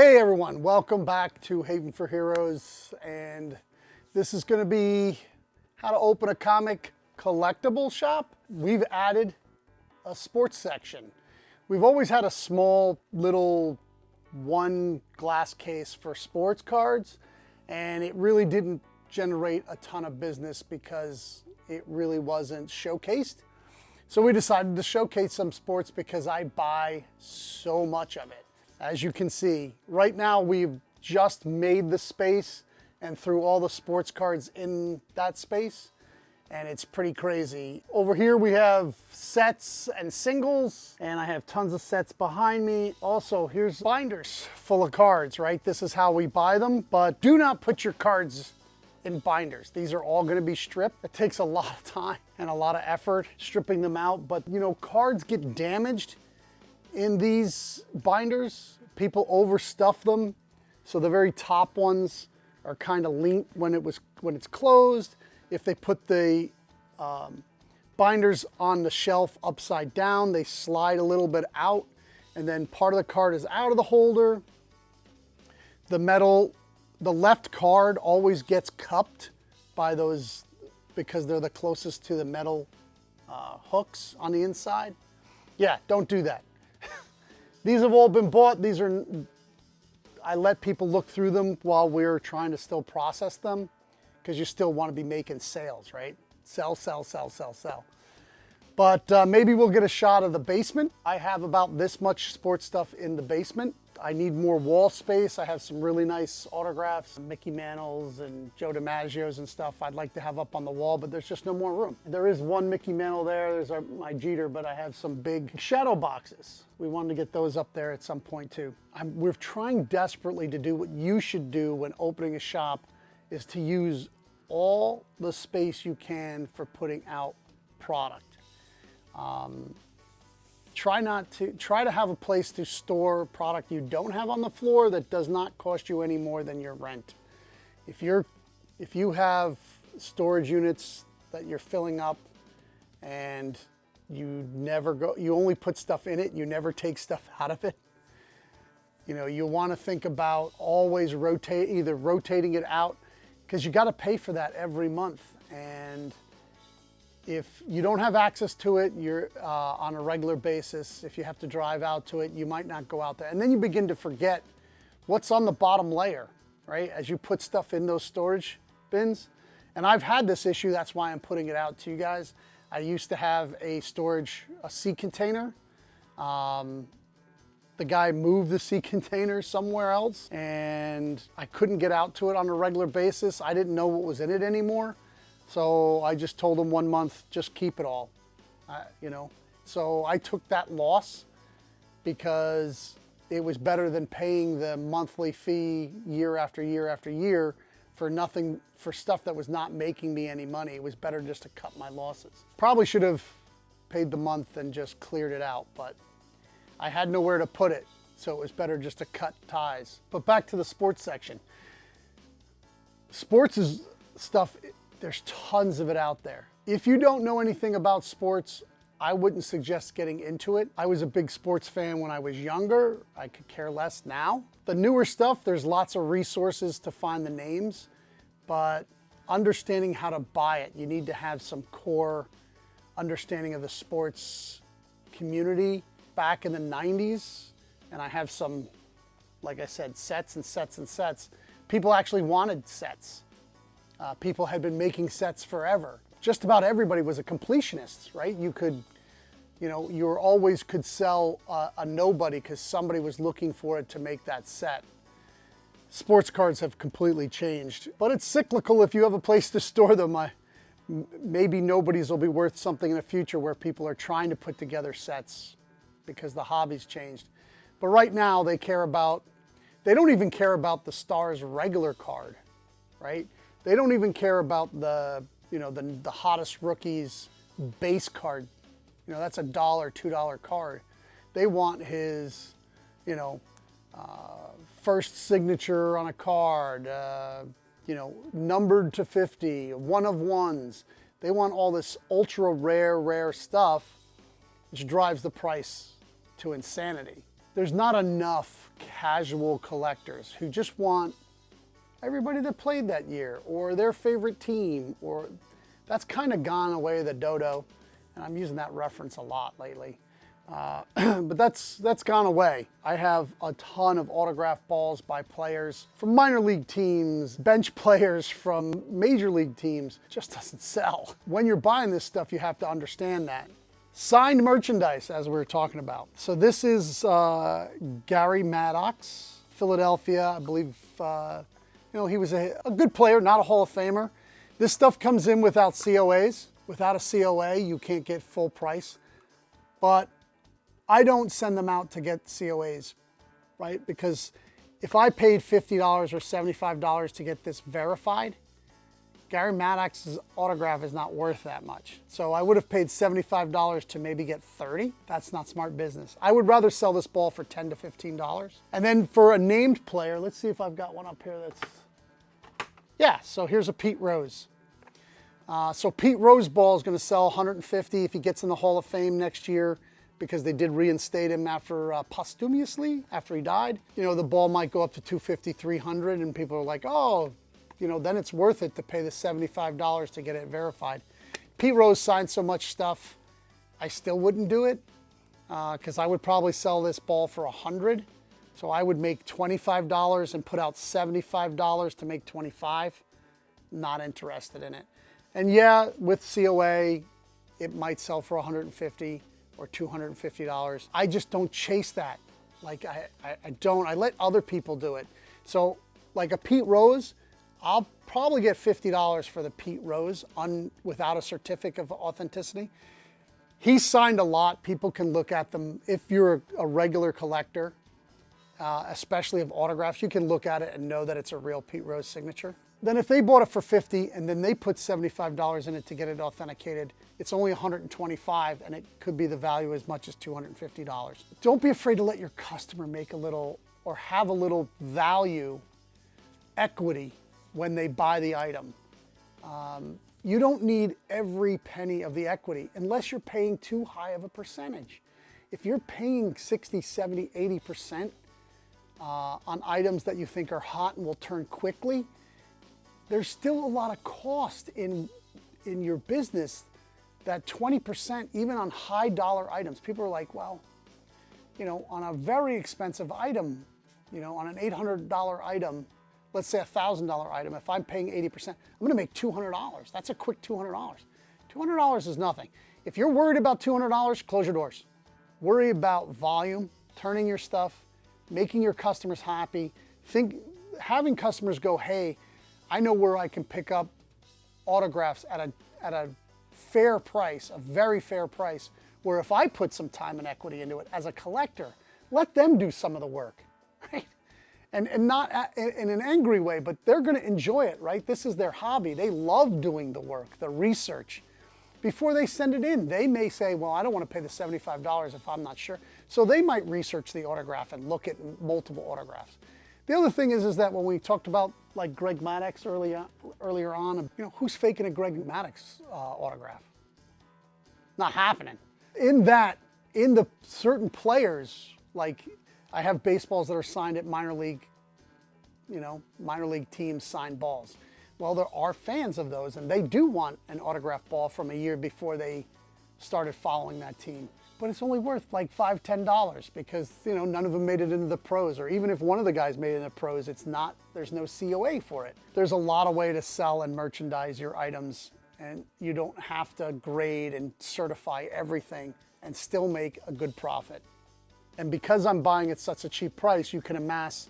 Hey everyone, welcome back to Haven for Heroes, and this is going to be how to open a comic collectible shop. We've added a sports section. We've always had a small little one glass case for sports cards, and it really didn't generate a ton of business because it really wasn't showcased. So we decided to showcase some sports because I buy so much of it. As you can see, right now we've just made the space and threw all the sports cards in that space, and it's pretty crazy. Over here we have sets and singles, and I have tons of sets behind me. Also, here's binders full of cards, right? This is how we buy them, but do not put your cards in binders. These are all going to be stripped. It takes a lot of time and a lot of effort stripping them out, but you know, cards get damaged in these binders. People overstuff them, so the very top ones are kind of linked when it's closed. If they put the binders on the shelf upside down, they slide a little bit out, and then part of the card is out of the holder. The left card always gets cupped by those because they're the closest to the metal hooks on the inside. Yeah, don't do that. These have all been bought. I let people look through them while we're trying to still process them, because you still want to be making sales, right? Sell, sell, sell, sell, sell. But maybe we'll get a shot of the basement. I have about this much sports stuff in the basement. I need more wall space. I have some really nice autographs, Mickey Mantles and Joe DiMaggio's and stuff I'd like to have up on the wall, but there's just no more room. There is one Mickey Mantle there. There's my Jeter, but I have some big shadow boxes. We wanted to get those up there at some point too. We're trying desperately to do what you should do when opening a shop, is to use all the space you can for putting out product. Try to have a place to store product you don't have on the floor that does not cost you any more than your rent. If you have storage units that you're filling up and you only put stuff in it, you never take stuff out of it, you know, you want to think about always either rotating it out, because you got to pay for that every month. And if you don't have access to it, you're on a regular basis, if you have to drive out to it, you might not go out there. And then you begin to forget what's on the bottom layer, right? As you put stuff in those storage bins. And I've had this issue, that's why I'm putting it out to you guys. I used to have a sea container. The guy moved the sea container somewhere else, and I couldn't get out to it on a regular basis. I didn't know what was in it anymore. So I just told him 1 month, just keep it all, you know. So I took that loss because it was better than paying the monthly fee year after year after year for nothing, for stuff that was not making me any money. It was better just to cut my losses. Probably should have paid the month and just cleared it out, but I had nowhere to put it, so it was better just to cut ties. But back to the sports section. Sports is stuff. There's tons of it out there. If you don't know anything about sports, I wouldn't suggest getting into it. I was a big sports fan when I was younger. I could care less now. The newer stuff, there's lots of resources to find the names, but understanding how to buy it, you need to have some core understanding of the sports community. Back in the 90s, and I have some, like I said, sets and sets and sets. People actually wanted sets. People had been making sets forever. Just about everybody was a completionist, right? You always could sell a nobody because somebody was looking for it to make that set. Sports cards have completely changed, but it's cyclical. If you have a place to store them, maybe nobody's will be worth something in the future where people are trying to put together sets because the hobby's changed. But right now they don't even care about the Stars regular card, right? They don't even care about the hottest rookies base card. You know, that's $1, $2 card. They want his, first signature on a card, numbered to 50, one of ones. They want all this ultra rare stuff, which drives the price to insanity. there's not enough casual collectors who just want everybody that played that year or their favorite team, or that's kind of gone away the dodo. And I'm using that reference a lot lately. But that's gone away. I have a ton of autographed balls by players from minor league teams, bench players from major league teams. It just doesn't sell. When you're buying this stuff, you have to understand that. Signed merchandise, as we were talking about. So this is Gary Maddox, Philadelphia. I believe he was a good player, not a Hall of Famer. This stuff comes in without COAs. Without a COA, you can't get full price. But I don't send them out to get COAs, right? Because if I paid $50 or $75 to get this verified, Gary Maddox's autograph is not worth that much. So I would have paid $75 to maybe get 30. That's not smart business. I would rather sell this ball for $10 to $15. And then for a named player, let's see if I've got one up here that's, yeah, so here's a Pete Rose. So Pete Rose ball is going to sell $150 if he gets in the Hall of Fame next year, because they did reinstate him after posthumously after he died. The ball might go up to $250, $300, and people are like, oh, then it's worth it to pay the $75 to get it verified. Pete Rose signed so much stuff, I still wouldn't do it, because I would probably sell this ball for $100. So I would make $25 and put out $75 to make $25. Not interested in it. And yeah, with COA, it might sell for $150 or $250. I just don't chase that. Like I don't, I let other people do it. So like a Pete Rose, I'll probably get $50 for the Pete Rose without a certificate of authenticity. He signed a lot. People can look at them. If you're a regular collector, especially of autographs, you can look at it and know that it's a real Pete Rose signature. Then if they bought it for $50 and then they put $75 in it to get it authenticated, it's only $125, and it could be the value as much as $250. Don't be afraid to let your customer make a little or have a little value equity when they buy the item. You don't need every penny of the equity unless you're paying too high of a percentage. If you're paying 60, 70, 80% on items that you think are hot and will turn quickly, there's still a lot of cost in your business. That 20%, even on high dollar items, people are like, well, on a very expensive item, on an $800 item, let's say a $1,000 item, if I'm paying 80%, I'm gonna make $200. That's a quick $200. $200 is nothing. If you're worried about $200, close your doors. Worry about volume, turning your stuff, making your customers happy. Having customers go, hey, I know where I can pick up autographs at a fair price, a very fair price, where if I put some time and equity into it as a collector, let them do some of the work, right? And not in an angry way, but they're going to enjoy it, right? This is their hobby. They love doing the work, the research. Before they send it in, they may say, well, I don't want to pay the $75 if I'm not sure. So they might research the autograph and look at multiple autographs. The other thing is that when we talked about like Greg Maddox earlier on, who's faking a Greg Maddox autograph? Not happening. In the certain players, like I have baseballs that are signed at minor league teams sign balls. Well, there are fans of those, and they do want an autographed ball from a year before they started following that team. But it's only worth like $5, $10 because none of them made it into the pros, or even if one of the guys made it into the pros, there's no COA for it. There's a lot of way to sell and merchandise your items, and you don't have to grade and certify everything and still make a good profit. And because I'm buying at such a cheap price, you can amass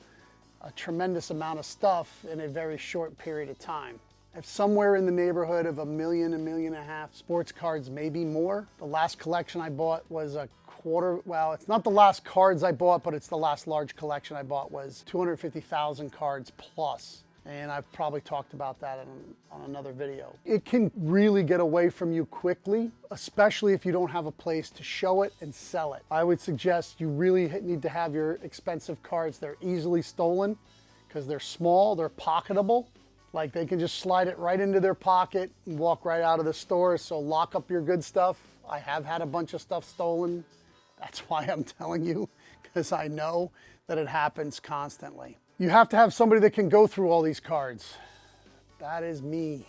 a tremendous amount of stuff in a very short period of time. I have somewhere in the neighborhood of 1 million, 1.5 million sports cards, maybe more. The last collection I bought was it's not the last cards I bought, but it's the last large collection I bought was 250,000 cards plus. And I've probably talked about that on another video. It can really get away from you quickly, especially if you don't have a place to show it and sell it. I would suggest you really need to have your expensive cards. They're easily stolen because they're small, they're pocketable. Like they can just slide it right into their pocket and walk right out of the store. So lock up your good stuff. I have had a bunch of stuff stolen. That's why I'm telling you, because I know that it happens constantly. You have to have somebody that can go through all these cards. That is me.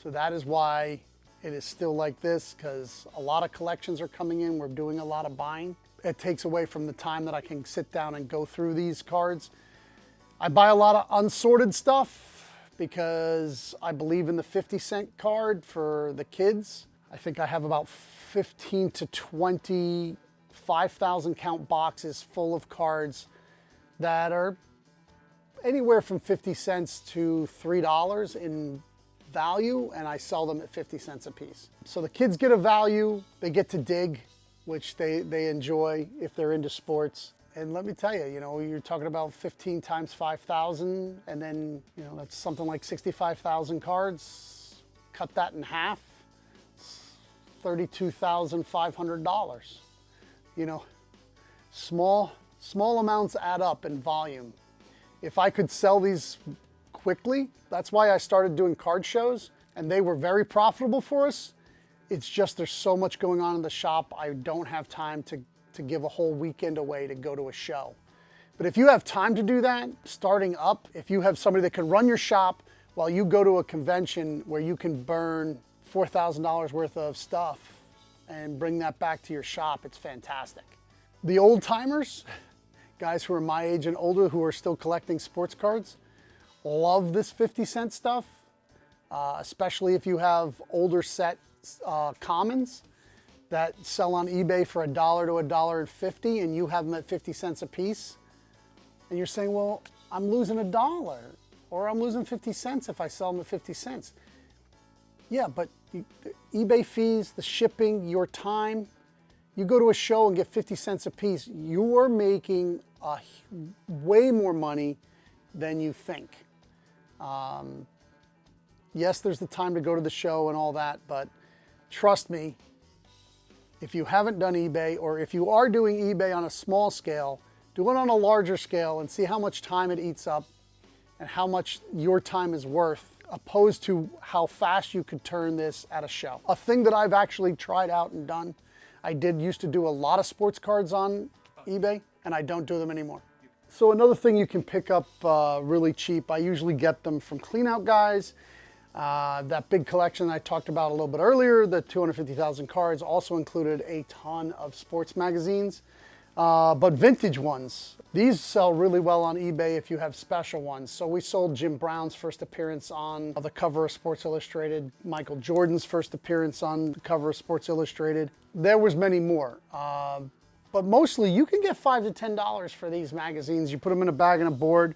So that is why it is still like this, because a lot of collections are coming in. We're doing a lot of buying. It takes away from the time that I can sit down and go through these cards. I buy a lot of unsorted stuff because I believe in the 50-cent card for the kids. I think I have about 15 to 20 5,000 count boxes full of cards that are anywhere from 50 cents to $3 in value, and I sell them at 50 cents a piece. So the kids get a value, they get to dig, which they enjoy if they're into sports. And let me tell you, you're talking about 15 times 5,000, and then, that's something like 65,000 cards. Cut that in half, it's $32,500. Small amounts add up in volume. If I could sell these quickly, that's why I started doing card shows, and they were very profitable for us. It's just there's so much going on in the shop, I don't have time to give a whole weekend away to go to a show. But if you have time to do that, starting up, if you have somebody that can run your shop while you go to a convention where you can burn $4,000 worth of stuff and bring that back to your shop, it's fantastic. The old timers, guys who are my age and older who are still collecting sports cards, love this 50-cent stuff, especially if you have older set commons that sell on eBay for $1 to $1.50 and you have them at 50 cents a piece. And you're saying, well, I'm losing $1 or I'm losing 50 cents if I sell them at 50 cents. Yeah, but the eBay fees, the shipping, your time, you go to a show and get 50 cents a piece, you're making way more money than you think. Yes, there's the time to go to the show and all that, but trust me, if you haven't done eBay, or if you are doing eBay on a small scale, do it on a larger scale and see how much time it eats up and how much your time is worth, opposed to how fast you could turn this at a show. A thing that I've actually tried out and done, I used to do a lot of sports cards on eBay, and I don't do them anymore. So another thing you can pick up really cheap, I usually get them from Clean Out Guys. That big collection I talked about a little bit earlier, the 250,000 cards, also included a ton of sports magazines, but vintage ones. These sell really well on eBay if you have special ones. So we sold Jim Brown's first appearance on the cover of Sports Illustrated, Michael Jordan's first appearance on the cover of Sports Illustrated. There was many more. But mostly you can get $5 to $10 for these magazines. You put them in a bag and a board,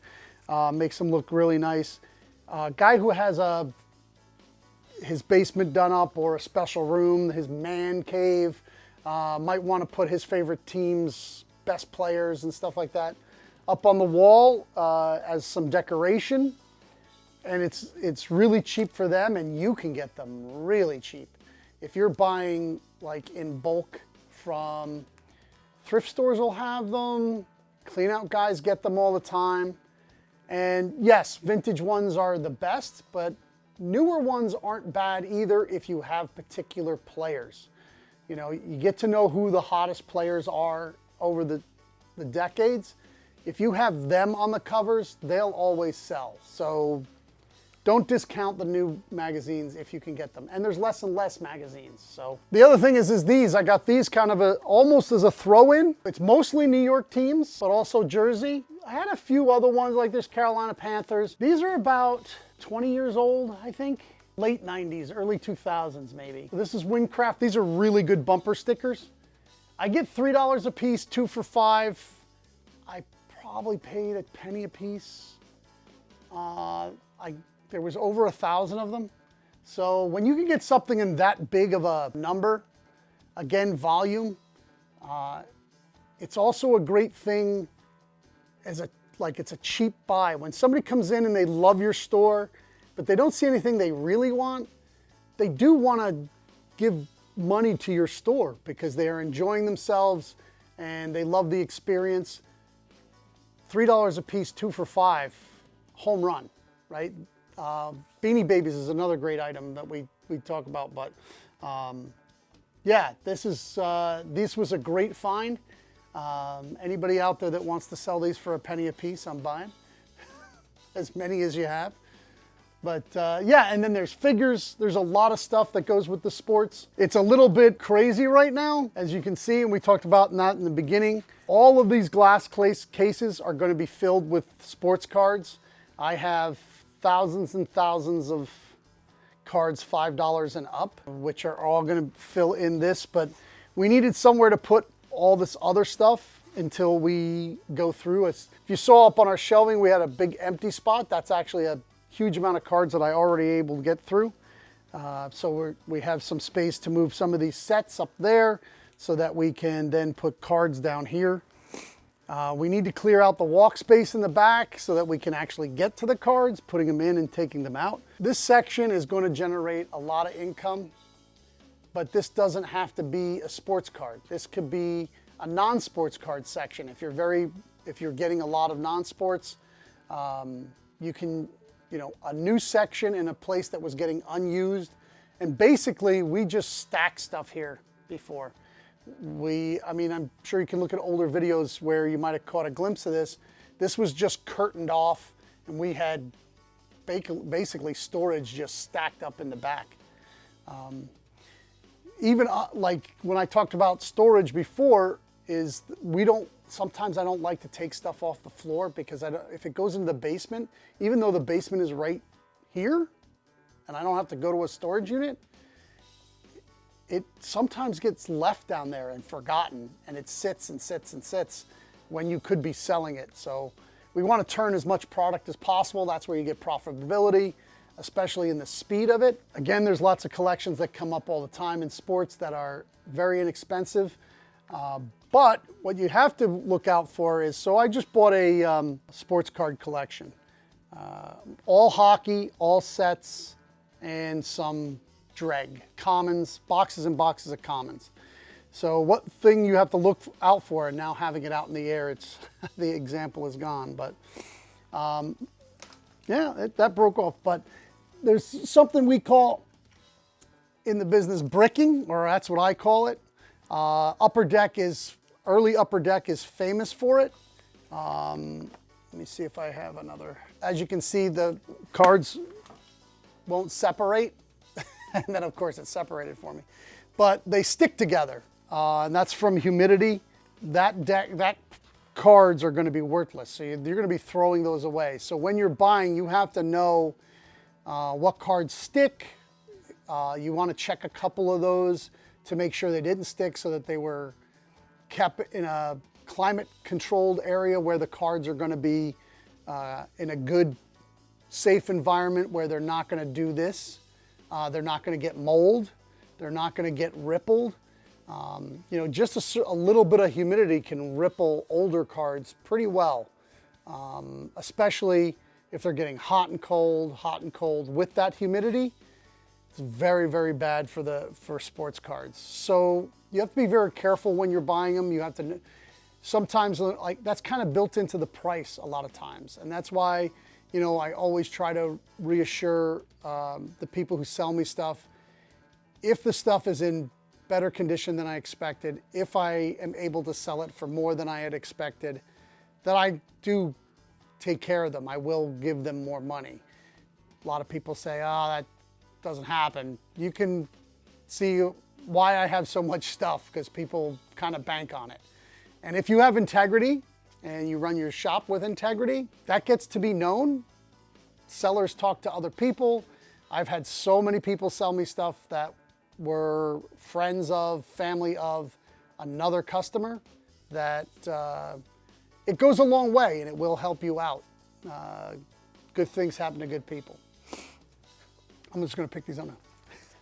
makes them look really nice. Guy who has his basement done up or a special room, his man cave, might want to put his favorite team's best players and stuff like that up on the wall as some decoration. And it's really cheap for them, and you can get them really cheap. If you're buying like in bulk from thrift stores, will have them. Clean Out Guys get them all the time. And yes, vintage ones are the best, but newer ones aren't bad either if you have particular players. You get to know who the hottest players are over the decades. If you have them on the covers, they'll always sell. So don't discount the new magazines if you can get them. And there's less and less magazines. So the other thing is these. I got these kind of almost as a throw-in. It's mostly New York teams, but also Jersey. I had a few other ones like this, Carolina Panthers. These are about 20 years old, I think. Late 90s, early 2000s maybe. This is Windcraft. These are really good bumper stickers. I get $3 a piece, 2 for $5. I probably paid a penny a piece. There was over 1,000 of them. So when you can get something in that big of a number, again, volume, it's also a great thing as it's a cheap buy. When somebody comes in and they love your store, but they don't see anything they really want, they do want to give money to your store because they are enjoying themselves and they love the experience. $3 a piece, 2 for $5, home run, right? Beanie Babies is another great item that we talk about, but yeah, this was a great find. Anybody out there that wants to sell these for a penny a piece, I'm buying. As many as you have. But yeah, and then there's figures. There's a lot of stuff that goes with the sports. It's a little bit crazy right now, as you can see, and we talked about that in the beginning. All of these glass cases are going to be filled with sports cards. I have thousands and thousands of cards, $5 and up, which are all going to fill in this, but we needed somewhere to put all this other stuff until we go through. If you saw up on our shelving, we had a big empty spot. That's actually a huge amount of cards that I already able to get through. So we have some space to move some of these sets up there so that we can then put cards down here. We need to clear out the walk space in the back so that we can actually get to the cards, putting them in and taking them out. This section is going to generate a lot of income, but this doesn't have to be a sports card. This could be a non-sports card section. If you're getting a lot of non-sports, you can, a new section in a place that was getting unused. And basically, we just stack stuff here before. I'm sure you can look at older videos where you might have caught a glimpse of this. This was just curtained off, and we had basically storage just stacked up in the back. Even like when I talked about storage before, sometimes I don't like to take stuff off the floor because if it goes into the basement, even though the basement is right here and I don't have to go to a storage unit, it sometimes gets left down there and forgotten, and it sits and sits and sits when you could be selling it. So we want to turn as much product as possible. That's where you get profitability, especially in the speed of it. Again, there's lots of collections that come up all the time in sports that are very inexpensive. But what you have to look out for is, so I just bought a sports card collection. All hockey, all sets, and some dreg. Commons, boxes and boxes of commons. So what thing you have to look out for, and now having it out in the air, the example is gone. But yeah, that broke off. But there's something we call in the business bricking, or that's what I call it. Early Upper Deck is famous for it. Let me see if I have another. As you can see, the cards won't separate. And then of course it's separated for me. But they stick together, and that's from humidity. That cards are gonna be worthless. So you're gonna be throwing those away. So when you're buying, you have to know what cards stick. You wanna check a couple of those to make sure they didn't stick, so that they were kept in a climate controlled area where the cards are going to be in a good, safe environment where they're not going to do this. They're not going to get mold. They're not going to get rippled. Just a little bit of humidity can ripple older cards pretty well, especially if they're getting hot and cold with that humidity. It's very, very bad for sports cards. So you have to be very careful when you're buying them. You have to, sometimes that's kind of built into the price a lot of times. And that's why, I always try to reassure the people who sell me stuff, if the stuff is in better condition than I expected, if I am able to sell it for more than I had expected, that I do take care of them. I will give them more money. A lot of people say, that doesn't happen. You can see why I have so much stuff, because people kind of bank on it. And if you have integrity and you run your shop with integrity, that gets to be known. Sellers talk to other people. I've had so many people sell me stuff that were friends of, family of another customer, that it goes a long way and it will help you out. Good things happen to good people. I'm just going to pick these up now.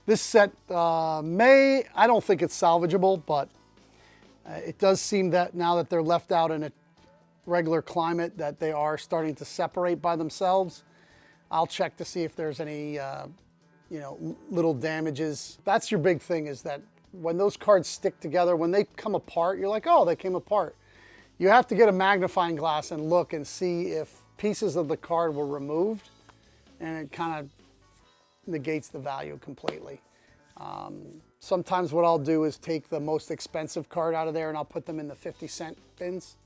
This set I don't think it's salvageable, but it does seem that now that they're left out in a regular climate, that they are starting to separate by themselves. I'll check to see if there's any little damages. That's your big thing, is that when those cards stick together, when they come apart, you're like, oh, they came apart. You have to get a magnifying glass and look and see if pieces of the card were removed, and it kind of negates the value completely. Sometimes what I'll do is take the most expensive card out of there and I'll put them in the 50-cent bins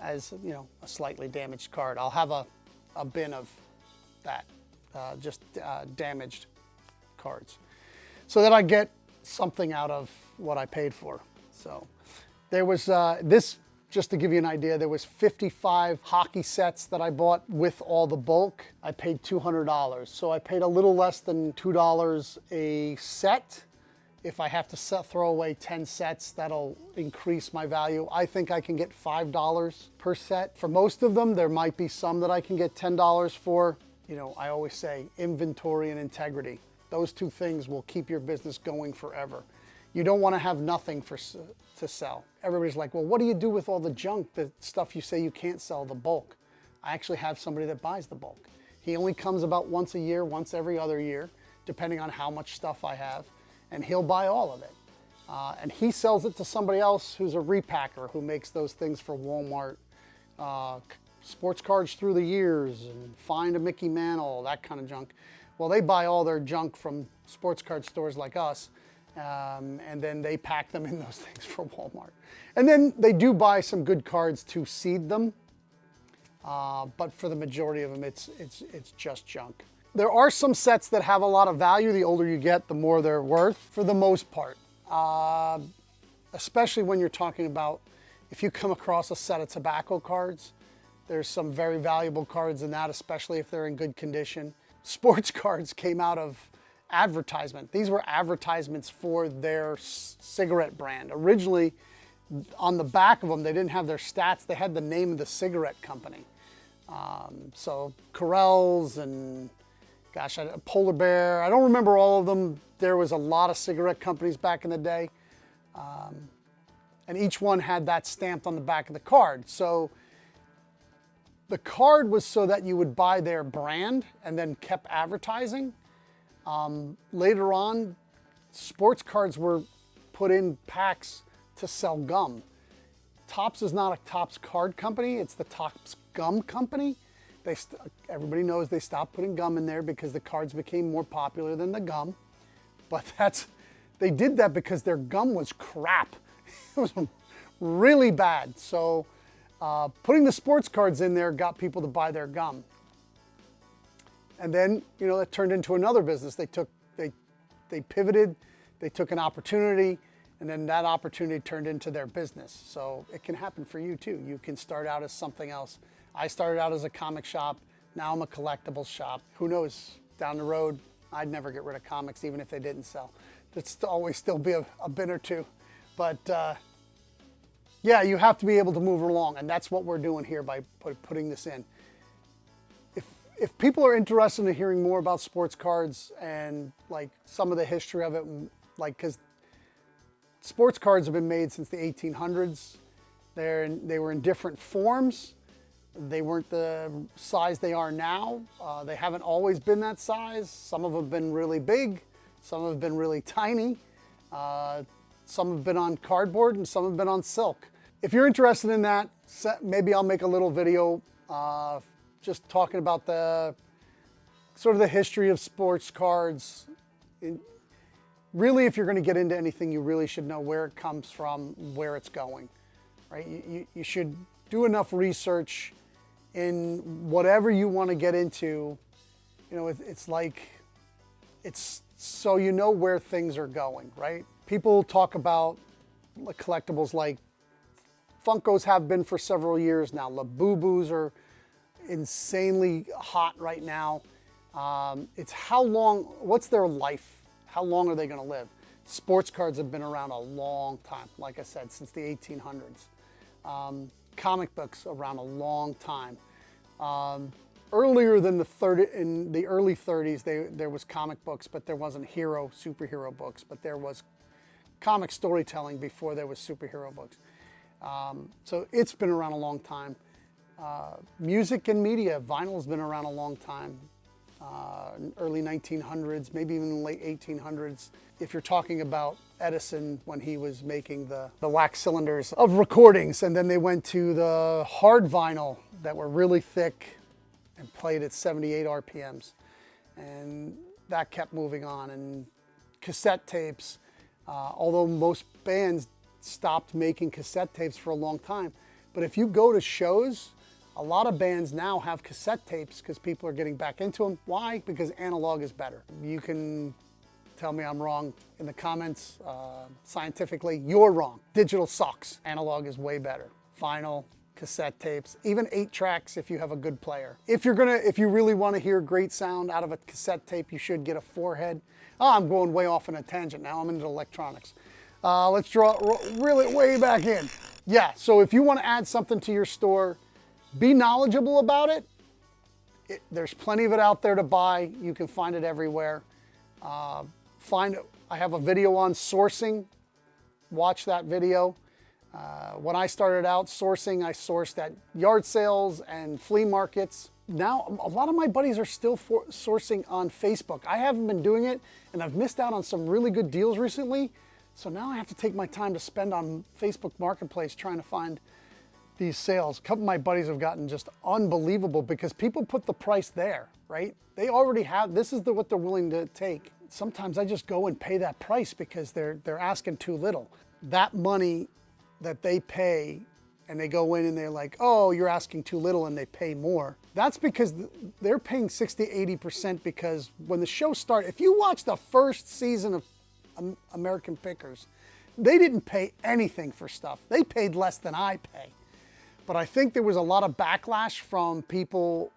as, you know, a slightly damaged card. I'll have a bin of that, just damaged cards, so that I get something out of what I paid for. So there was this, just to give you an idea, there was 55 hockey sets that I bought with all the bulk. I paid $200. So I paid a little less than $2 a set. If I have to throw away 10 sets, that'll increase my value. I think I can get $5 per set. For most of them, there might be some that I can get $10 for. You know, I always say inventory and integrity. Those two things will keep your business going forever. You don't want to have nothing to sell. Everybody's like, well, what do you do with all the junk, the stuff you say you can't sell, the bulk? I actually have somebody that buys the bulk. He only comes about once a year, once every other year, depending on how much stuff I have, and he'll buy all of it. And he sells it to somebody else who's a repacker who makes those things for Walmart, sports cards through the years, and Find a Mickey Mantle, that kind of junk. Well, they buy all their junk from sports card stores like us, and then they pack them in those things for Walmart. And then they do buy some good cards to seed them, but for the majority of them, it's just junk. There are some sets that have a lot of value. The older you get, the more they're worth, for the most part. Especially when you're talking about, if you come across a set of tobacco cards, there's some very valuable cards in that, especially if they're in good condition. Sports cards came out of advertisement. These were advertisements for their cigarette brand. Originally, on the back of them, they didn't have their stats. They had the name of the cigarette company. So Corells and, gosh, Polar Bear. I don't remember all of them. There was a lot of cigarette companies back in the day. And each one had that stamped on the back of the card. So the card was so that you would buy their brand and then kept advertising. Later on, sports cards were put in packs to sell gum. Topps is not a Topps card company, it's the Topps gum company. Everybody knows they stopped putting gum in there because the cards became more popular than the gum. But they did that because their gum was crap. It was really bad. So putting the sports cards in there got people to buy their gum. And then, you know, that turned into another business. They pivoted, they took an opportunity, and then that opportunity turned into their business. So it can happen for you too. You can start out as something else. I started out as a comic shop. Now I'm a collectibles shop. Who knows, down the road, I'd never get rid of comics even if they didn't sell. There'd always still be a bin or two. But yeah, you have to be able to move along, and that's what we're doing here by putting this in. If people are interested in hearing more about sports cards and like some of the history of it, like, because sports cards have been made since the 1800s. They were in different forms. They weren't the size they are now. They haven't always been that size. Some of them have been really big. Some have been really tiny. Some have been on cardboard and some have been on silk. If you're interested in that, maybe I'll make a little video just talking about the sort of the history of sports cards. Really, if you're going to get into anything, you really should know where it comes from, where it's going, right? You should do enough research in whatever you want to get into. You know, it's so you know where things are going, right? People talk about collectibles like Funkos have been for several years now. Labubus are insanely hot right now. It's how long, what's their life? How long are they going to live? Sports cards have been around a long time, like I said, since the 1800s. Comic books around a long time. Earlier than in the early 30s, there was comic books, but there wasn't superhero books, but there was comic storytelling before there was superhero books. So it's been around a long time. Music and media, vinyl's been around a long time. Early 1900s, maybe even late 1800s. If you're talking about Edison when he was making the wax cylinders of recordings, and then they went to the hard vinyl that were really thick and played at 78 RPMs. And that kept moving on, and cassette tapes, although most bands stopped making cassette tapes for a long time. But if you go to shows, a lot of bands now have cassette tapes because people are getting back into them. Why? Because analog is better. You can tell me I'm wrong in the comments. Scientifically, you're wrong. Digital sucks. Analog is way better. Vinyl, cassette tapes, even 8 tracks if you have a good player. If you really want to hear great sound out of a cassette tape, you should get a 4-head. Oh, I'm going way off on a tangent now. I'm into electronics. Let's reel it way back in. Yeah, so if you want to add something to your store, be knowledgeable about it. There's plenty of it out there to buy. You can find it everywhere. I have a video on sourcing. Watch that video. When I started out sourcing, I sourced at yard sales and flea markets. Now, a lot of my buddies are still sourcing on Facebook. I haven't been doing it, and I've missed out on some really good deals recently. So now I have to take my time to spend on Facebook Marketplace trying to find these sales. A couple of my buddies have gotten just unbelievable because people put the price there, right? They already have, this is what they're willing to take. Sometimes I just go and pay that price because they're asking too little. That money that they pay and they go in and they're like, oh, you're asking too little, and they pay more. That's because they're paying 60-80% because when the show started, if you watch the first season of American Pickers, they didn't pay anything for stuff. They paid less than I pay. But I think there was a lot of backlash from people,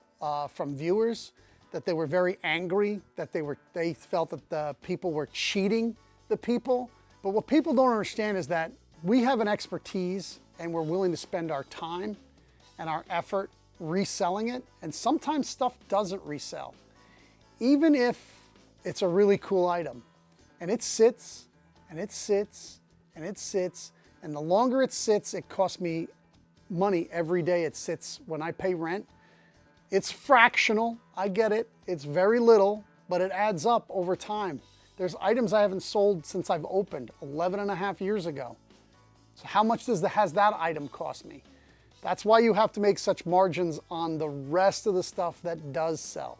from viewers, that they were very angry, that they felt that the people were cheating the people. But what people don't understand is that we have an expertise and we're willing to spend our time and our effort reselling it. And sometimes stuff doesn't resell, even if it's a really cool item. And it sits, and it sits, and it sits. And the longer it sits, it costs me money every day it sits when I pay rent. It's fractional, I get it. It's very little, but it adds up over time. There's items I haven't sold since I've opened 11.5 years ago. So how much has that item cost me? That's why you have to make such margins on the rest of the stuff that does sell.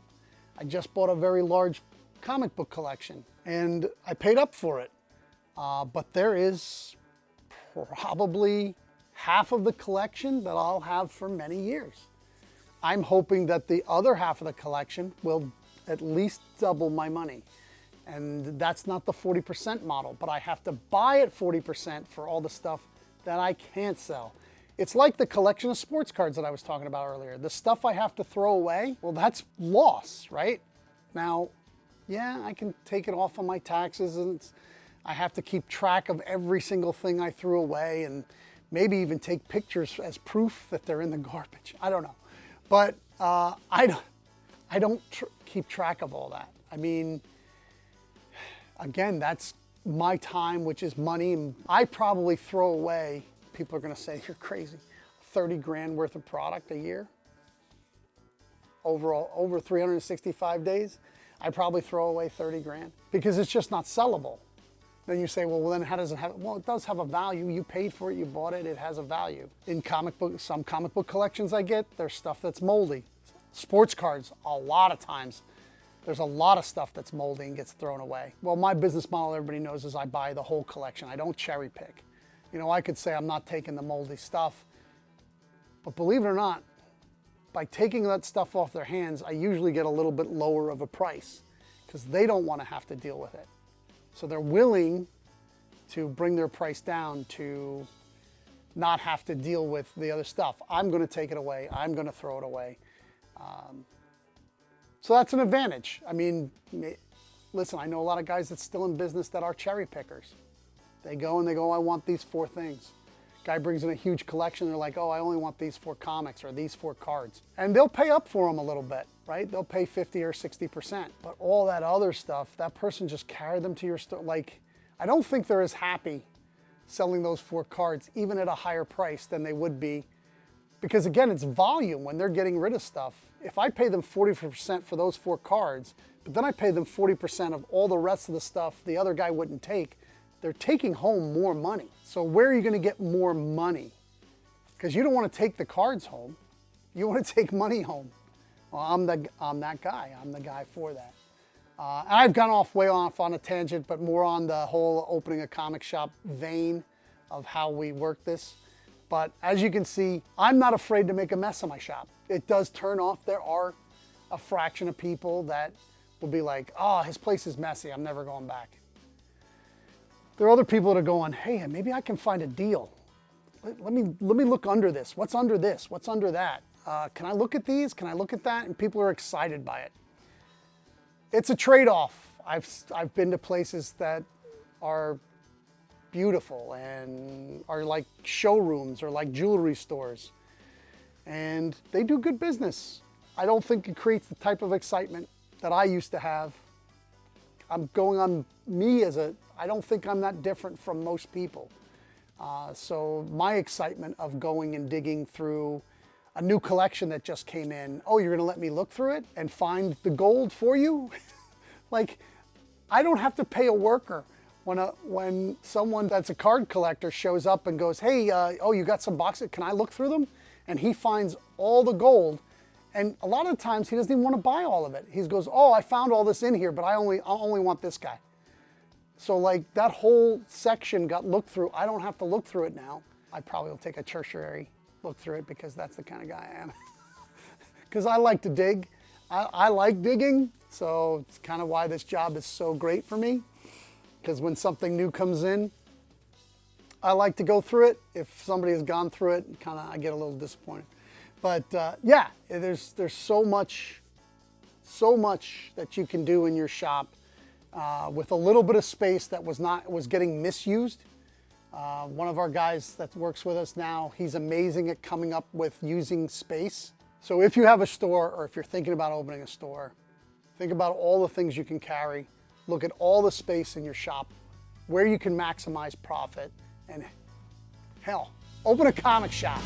I just bought a very large comic book collection and I paid up for it. But there is probably half of the collection that I'll have for many years. I'm hoping that the other half of the collection will at least double my money. And that's not the 40% model, but I have to buy at 40% for all the stuff that I can't sell. It's like the collection of sports cards that I was talking about earlier. The stuff I have to throw away, well, that's loss, right? Now, yeah, I can take it off on my taxes, and I have to keep track of every single thing I threw away and maybe even take pictures as proof that they're in the garbage. I don't know. But I don't keep track of all that. I mean, again, that's my time, which is money. And I probably throw away, people are gonna say, you're crazy, 30 grand worth of product a year. Overall, over 365 days, I probably throw away 30 grand because it's just not sellable. Then you say, well, then how does it have, well, it does have a value. You paid for it, you bought it, it has a value. In some comic book collections I get, there's stuff that's moldy. Sports cards, a lot of times, there's a lot of stuff that's moldy and gets thrown away. Well, my business model, everybody knows, is I buy the whole collection. I don't cherry pick. You know, I could say I'm not taking the moldy stuff, but believe it or not, by taking that stuff off their hands, I usually get a little bit lower of a price because they don't want to have to deal with it. So they're willing to bring their price down to not have to deal with the other stuff. I'm going to take it away. I'm going to throw it away. So that's an advantage. I mean, listen, I know a lot of guys that's still in business that are cherry pickers. They go and they go, I want these 4 things. Guy brings in a huge collection. They're like, oh, I only want these 4 comics or these 4 cards. And they'll pay up for them a little bit, right? They'll pay 50 or 60%. But all that other stuff, that person just carried them to your store. Like, I don't think they're as happy selling those 4 cards, even at a higher price than they would be. Because again, it's volume when they're getting rid of stuff. If I pay them 40% for those 4 cards, but then I pay them 40% of all the rest of the stuff the other guy wouldn't take, they're taking home more money. So where are you going to get more money? Because you don't want to take the cards home. You want to take money home. Well, I'm that guy. I'm the guy for that. I've gone way off on a tangent, but more on the whole opening a comic shop vein of how we work this. But as you can see, I'm not afraid to make a mess of my shop. It does turn off. There are a fraction of people that will be like, oh, his place is messy, I'm never going back. There are other people that are going, hey, maybe I can find a deal. Let me look under this. What's under this? What's under that? Can I look at these? Can I look at that? And people are excited by it. It's a trade-off. I've been to places that are beautiful and are like showrooms or like jewelry stores, and they do good business. I don't think it creates the type of excitement that I used to have. I'm going on me I don't think I'm that different from most people. So my excitement of going and digging through a new collection that just came in, oh, you're gonna let me look through it and find the gold for you? Like, I don't have to pay a worker when someone that's a card collector shows up and goes, hey, oh, you got some boxes, can I look through them? And he finds all the gold, and a lot of times he doesn't even want to buy all of it. He goes, oh, I found all this in here, but I only want this guy. So like that whole section got looked through. I don't have to look through it now. I probably will take a tertiary look through it because that's the kind of guy I am. Because I like to dig. I like digging, so it's kind of why this job is so great for me. Because when something new comes in, I like to go through it. If somebody has gone through it, I get a little disappointed. But yeah, there's so much that you can do in your shop with a little bit of space that was getting misused. One of our guys that works with us now, he's amazing at coming up with using space. So if you have a store, or if you're thinking about opening a store, think about all the things you can carry. Look at all the space in your shop, where you can maximize profit, and hell, open a comic shop.